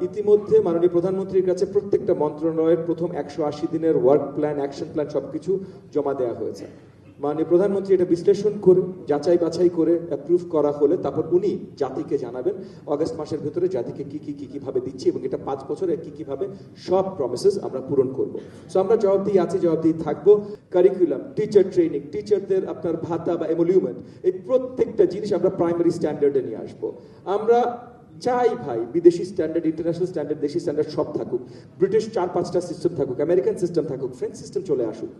ইতিমধ্যে মাননীয় প্রধানমন্ত্রীর কাছে প্রত্যেকটা মন্ত্রণালয়ের প্রথম 180 দিনের ওয়ার্ক প্ল্যান, অ্যাকশন প্ল্যান সবকিছু জমা দেওয়া হয়েছে। মাননীয় প্রধানমন্ত্রী এটা বিশ্লেষণ করে যাচাই বাছাই করে অ্যাপ্রুভ করা হলে তারপর উনি জাতিকে জানাবেন অগস্ট মাসের ভেতরে জাতিকে কি ভাবে দিচ্ছি এবং এটা 5 বছরে কিভাবে সব প্রমিসেস আমরা পূরণ করব। সো আমরা জবাবদিহি আছি, জবাবদিহি থাকবো। কারিকুলাম, টিচার ট্রেনিং, টিচারদের আপনার ভাতা বা এমোলিউমেন্ট, এই প্রত্যেকটা জিনিস আমরা প্রাইমারি স্ট্যান্ডার্ডে নিয়ে আসবো। আমরা চাই ভাই বিদেশি স্ট্যান্ডার্ড, ইন্টারন্যাশনাল স্ট্যান্ডার্ড, দেশি স্ট্যান্ডার্ড সব থাকুক, ব্রিটিশ 4-5টা সিস্টেম থাকুক, আমেরিকান সিস্টেম থাকুক, ফ্রেঞ্চ সিস্টেম চলে আসুক,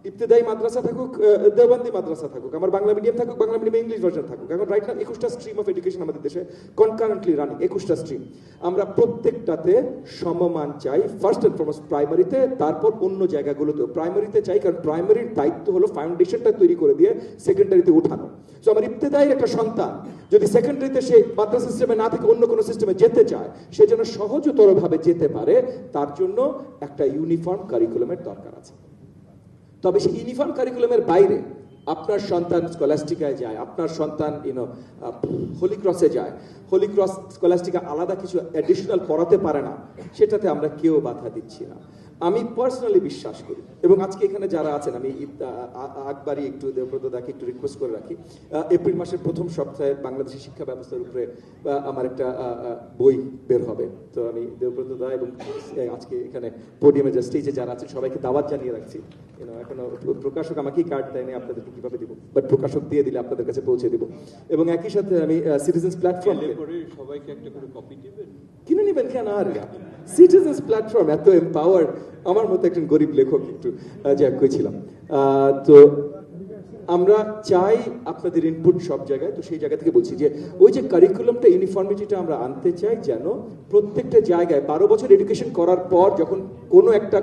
ইবতেদায়ী মাদ্রাসা থাকুক, দেওবন্দি মাদ্রাসা থাকুক, আমার বাংলা মিডিয়াম থাকুক, বাংলা মিডিয়ামে ইংলিশ ভার্সন থাকুক। এখন রাইট নাও 21টা স্ট্রিম অফ এডুকেশন আমাদের দেশে কনকারেন্টলি রানিং, 21টা স্ট্রিম। আমরা প্রত্যেকটাতে সমমান চাই, ফার্স্ট এন্ড ফরমোস্ট প্রাইমারিতে, তারপর অন্য জায়গাগুলোতেও। প্রাইমারিতে চাই কারণ প্রাইমারির দায়িত্ব হলো ফাউন্ডেশনটা তৈরি করে দিয়ে সেকেন্ডারিতে উঠানো। সো আমার ইবতেদায়ী একটা সন্তান যদি সেকেন্ডারিতে সে মাদ্রাসা সিস্টেমে না থেকে অন্য কোনো সিস্টেমে যেতে চায়, সে যেন সহজতর ভাবে যেতে পারে, তার জন্য একটা ইউনিফর্ম কারিকুলামের দরকার আছে। তবে সেই ইউনিফর্ম কারিকুলামের বাইরে আপনার সন্তান স্কলাস্টিকায় যায়, আপনার সন্তান হোলি ক্রসে যায়, হোলি ক্রস স্কলাস্টিকা আলাদা কিছু অ্যাডিশনাল পড়াতে পারে না, সেটাতে আমরা কেউ বাধা দিচ্ছি না। আমি পার্সোনালি বিশ্বাস করি, এবং আজকে এখানে যারা আছেন, আমি একবারই একটু দেবব্রত দাকে একটু রিকোয়েস্ট করে রাখি, এপ্রিল মাসের প্রথম সপ্তাহে বাংলাদেশের শিক্ষা ব্যবস্থার উপরে আমার একটা বই বের হবে। তো আমি দেবব্রত দা এবং আজকে এখানে পোডিয়ামে যে স্টেজে যারা আছেন সবাইকে দাওয়াত জানিয়ে রাখছি। এখনো প্রকাশক আমাকেই কার্ড দেয়নি, আপনাদেরকে কিভাবে দিব, বাট প্রকাশক দিয়ে দিলে আপনাদের কাছে পৌঁছে দিব। এবং একই সাথে আমি সিটিজেন্স প্ল্যাটফর্ম সবাইকে একটা করে কপি দিবেন, কিনে নেবেন কেন? আর সিটিজেন্স প্ল্যাটফর্ম এত এম্পাওয়ার্ড, আমার মতো একজন গরিব লেখক একটু কইছিলাম। তো আমরা চাই আপনাদের ইনপুট সব জায়গায়। তো সেই জায়গা থেকে বলছি যে ওই যে কারিকুলামটা, ইউনিফর্মিটিটা আমরা আনতে চাই, যেন প্রত্যেকটা জায়গায় 12 বছর এডুকেশন করার পর যখন কোনো একটা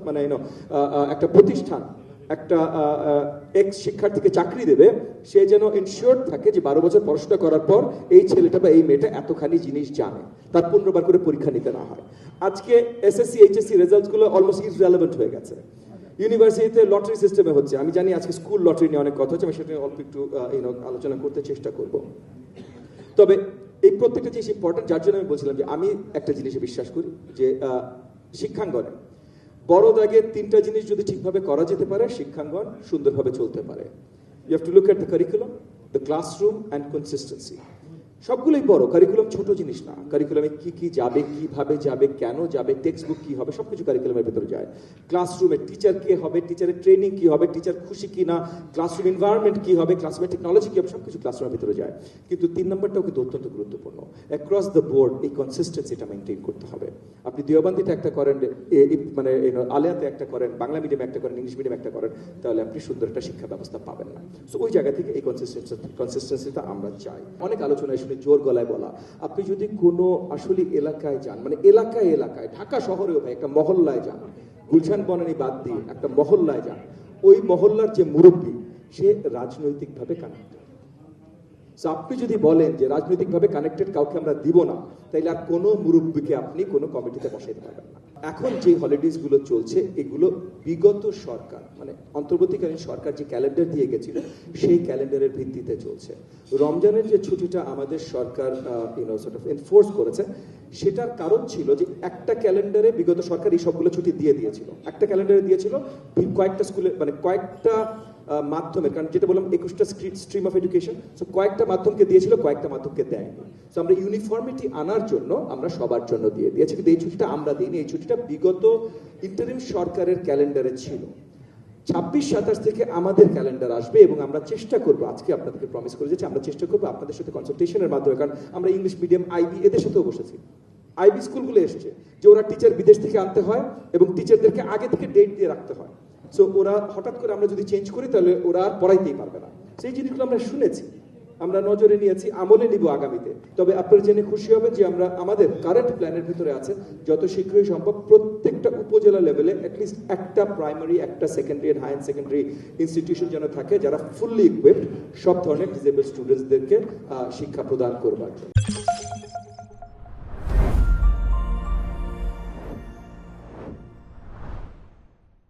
মানে একটা প্রতিষ্ঠান একটা এক্স শিক্ষার্থীকে চাকরি দেবে, সে যেন ইনশিওর থাকে যে 12 বছর পড়াশোনা করার পর এই ছেলেটা বা এই মেয়েটা এতখানি জিনিস জানে, তার 15 বার করে পরীক্ষা নিতে না হয়। আজকে এসএসসি এইচএসসি রেজাল্টসগুলো অলমোস্ট ইররিলেভেন্ট হয়ে গেছে। ইউনিভার্সিটিতে লটারি সিস্টেমে হচ্ছে, আমি জানি আজকে স্কুল লটারি নিয়ে অনেক কথা হচ্ছে, আমি সেটা নিয়ে অল্প একটু আলোচনা করতে চেষ্টা করব। তবে এই প্রত্যেকটা জিনিস ইম্পর্টেন্ট, যার জন্য আমি বলছিলাম যে আমি একটা জিনিসে বিশ্বাস করি যে শিক্ষাঙ্গনে বড় দাগে 3টা জিনিস যদি ঠিকভাবে করা যেতে পারে, শিক্ষাঙ্গন সুন্দরভাবে চলতে পারে। You have to look at the curriculum, the classroom and consistency. সবগুলোই বড়, কারিকুলাম ছোট জিনিস না। কারিকুলামে কি যাবে, কিভাবে যাবে, কেন যাবে, টেক্সট বুক কি হবে, সবকিছু কারিকুলামের ভেতরে যায়। ক্লাসরুমে টিচার কে হবে, টিচারের ট্রেনিং কি হবে, টিচার খুশি কি না, ক্লাসরুম এনভায়রনমেন্ট কি হবে, ক্লাসরুমের টেকনোলজি কি হবে, সবকিছু ক্লাসরুমের ভেতরে যায়। কিন্তু 3 নম্বরটাও কিন্তু অত্যন্ত গুরুত্বপূর্ণ। অ্যাক্রস দ্য বোর্ড এই কনসিস্টেন্সিটা মেনটেন করতে হবে। আপনি দেওবন্দিতে একটা করেন, মানে আলিয়াতে একটা করেন, বাংলা মিডিয়ামে একটা করেন, ইংলিশ মিডিয়ামে একটা করেন, তাহলে আপনি সুন্দর একটা শিক্ষা ব্যবস্থা পাবেন না। সো ওই জায়গা থেকে এই কনসিস্টেন্সিটা আমরা চাই। অনেক আলোচনায় শুনে জোর গলায় বলা, আপনি যদি কোনো আসলে এলাকায় যান, মানে এলাকায় ঢাকা শহরেও ভাই একটা মহল্লায় যান, গুলশান বনানী বাদ দিয়ে একটা মহল্লায় যান, ওই মহল্লার যে মুরব্বী সে রাজনৈতিকভাবে কানেক্টেড। আপনি যদি বলেন যে রাজনৈতিকভাবে কানেক্টেড কাউকে আমরা দিব না, তাইলে আর কোনো মুরব্বীকে আপনি কোনো কমিটিতে বসাইতে পারবেন না। এখন যে হলিডেজ গুলো চলছে, এগুলো বিগত সরকার মানে অন্তর্বর্তীকালীন সরকার যে ক্যালেন্ডার দিয়ে গেছিল, সেই ক্যালেন্ডারের ভিত্তিতে চলছে। রমজানের যে ছুটিটা আমাদের সরকার এনফোর্স করেছে, সেটার কারণ ছিল যে একটা ক্যালেন্ডারে বিগত সরকার এই সবগুলো ছুটি দিয়ে দিয়েছিল, একটা ক্যালেন্ডারে দিয়েছিল কয়েকটা স্কুলে, মানে কয়েকটা মাধ্যমের, কারণ যেটা বললাম 21টা স্ট্রিম অফ এডুকেশন, সো কয়েকটা মাধ্যমকে দিয়েছিল, কয়েকটা মাধ্যমকে দেয়নি। সো আমরা ইউনিফর্মিটি আনার জন্য আমরা সবার জন্য দিয়ে দিয়েছি, কিন্তু এই ছুটিটা আমরা দিইনি। এই ছুটিটা বিগত ইন্টারিম সরকারের ক্যালেন্ডারে ছিল। 26-27 থেকে আমাদের ক্যালেন্ডার আসবে এবং আমরা চেষ্টা করবো, আজকে আপনাদেরকে প্রমিস করে দিচ্ছি, আমরা চেষ্টা করবো আপনাদের সাথে কনসালটেশনের মাধ্যমে, কারণ আমরা ইংলিশ মিডিয়াম, আইবি এদের সাথেও বসেছি। আইবি স্কুলগুলো এসছে যে ওরা টিচার বিদেশ থেকে আনতে হয় এবং টিচারদেরকে আগে থেকে ডেট দিয়ে রাখতে হয়। সো ওরা হঠাৎ করে আমরা যদি চেঞ্জ করি তাহলে ওরা আর পড়াইতেই পারবে না। সেই জিনিসগুলো আমরা শুনেছি, আমরা নজরে নিয়েছি, আমলে নিব আগামীতে। তবে আপনারা জেনে খুশি হবেন যে আমরা আমাদের কারেন্ট প্ল্যানের ভিতরে আছে যত শীঘ্রই সম্ভব প্রত্যেকটা উপজেলা লেভেলে অ্যাটলিস্ট একটা প্রাইমারি, একটা secondary and higher secondary institution যেন থাকে, যারা ফুললি ইকুইপড সব ধরনের ডিসেবল স্টুডেন্টসদেরকে শিক্ষা প্রদান করবার জন্য।